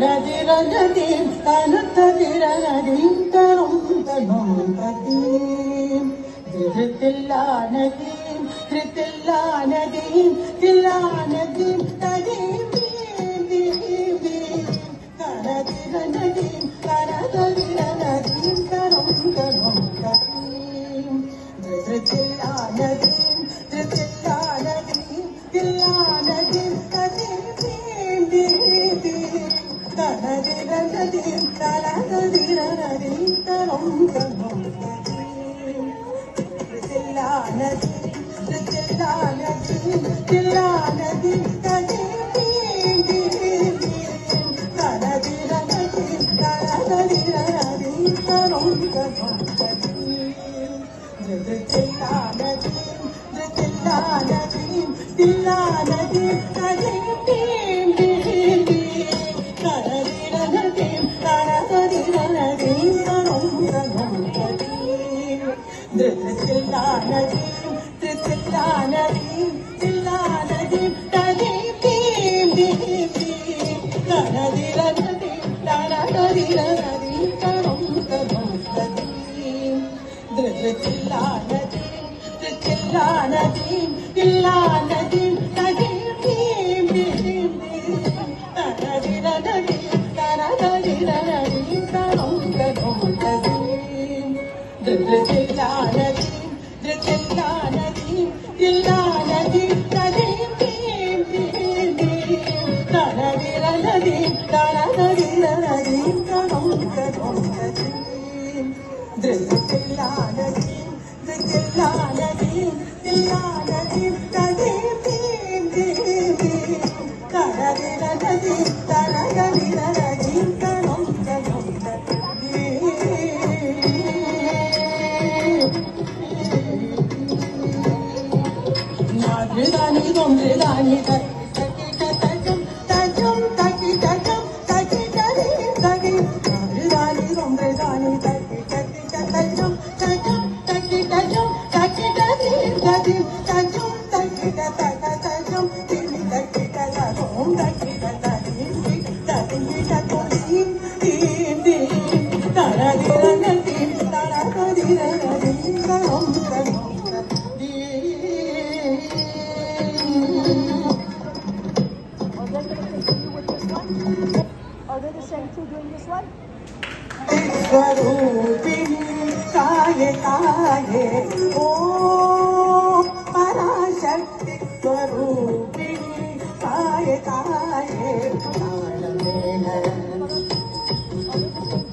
தனதிரனதீம் தனுத்ததிரனதீம் தரும் தனும் ததீம் திருத்தில்லானதீம் திருத்தில்லானதீம் தில்லானதீம் ததீம் theme theme தனதிரனதீம் தனதிரனதீம் தரும் தனும் ததீம் திருத்தில்லானதீம் திருத்தில்லானதீம் தில்லானதீம் ததீம் theme theme theme தனதிரனதீம் தனதிரனதீம் தரும் தனும் ததீம் திருத்தில்லானதீம் திருத்தில்லானதீம் தில்லானதீம் ததீம் தீம் தீம் தீம் தனதிரனதீம் தனதிரனதீம் தரும் தனும் ததீம் திருத்தில்லானதீம் திருத்தில்லானதீம் தில்லானதீம் ததீம் தீம் தீம் தீம் தனதிரனதீம் தனதிரனதீம் தரும் தனும் ததீம் திருத்தில்லானதீம் திருத்தில்லானதீம் தில்லானதீம் ததீம் தீம் தீம் தீம் தனதிரனதீம் தனதிரனதீம் தரும் தனும் ததீம் திருத்தில்லானதீம் திருத்தில்லானதீம் தில்லானதீம் ததீம் தீம் தீம் தீம் தனதிரனதீம் தனதிரனதீம் தரும் தனும் ததீம் திருத்தில்லானதீம் திருத்தில்லானதீம் தில்லானதீம் ததீம் தீம் தீம் தீம் தனதிரனதீம் தனதிரனதீம் தரும் தனும் ததீம் திருத்தில்லானதீம் திருத்தில்லானதீம் தில்லானதீம் ததீம் தீம் தீம் தீம் தனதிரனதீம் தனதிரனதீம் தரும் தனும் ததீம் நாடுதானி தொன்றுதானி தக்கி தஜம் தஜம் தக்கி தஜம் தக்கி ததீம் தகீம் நாடுதானி தொன்றுதானி தக்கி தஜம் தஜம் தக்கி தஜம் தக்கி ததீம் தகீம் தஜம் தக்கி தஜம் திமி தக்கி தஜம் தக்கி ததீம் தகீம் ததீம் தீம் தீம் தனதிரனதீம் தனதிரனதீம் தரும் தனும் Are they the same two doing this one? स्वरूपिणी काये काये ओम पराशक्ति स्वरूपिणी काये काये तालमेल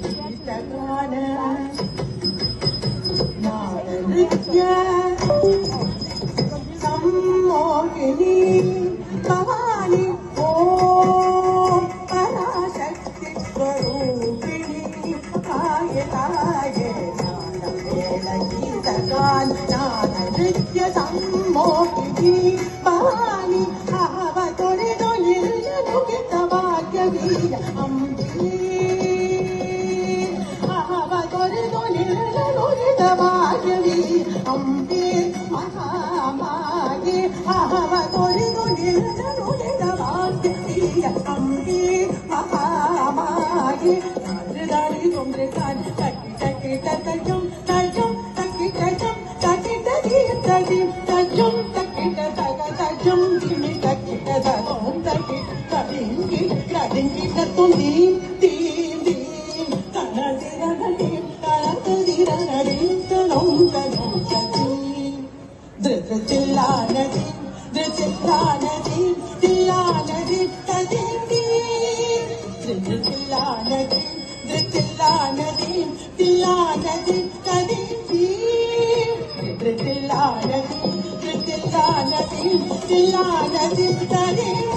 गीतगान नाद नृत्य सम्मोहिनी भवानी ओम पराशक्ति स्वरूपिणी काये काये नादमेल गीतगान नाद नृत्य सम्मोहिनी भवानी आवतोरिदो निर्जनुकित भाग्यवीर अम्बी आवतोरिदो निर्जनुकित भाग्यवीर अम्बी महामाये आवतोरिदो निर्जनुकित भाग्यवीर अम्बी महामाये नारदारी तुमृतान तकी तकी तजम तजम तकी तजम तकी तदीम तदीम तजम तकी तजम दिमी तकी तजम तकी तदीम की ततुम दीम दीम दीम तनदिरनदीम तनदिरनदीम तनुम तनुम तदीम धृतचिल्लानदीम धृतचिल्लानदीम तिल्लानदीम तदीम दीम धृतचिल्लानदीम धृतचिल्लानदीम तिल्लानदीम तदीम दीम धृतचिल्लानदीम धृतचिल्लानदीम तिल्लानदीम तदीम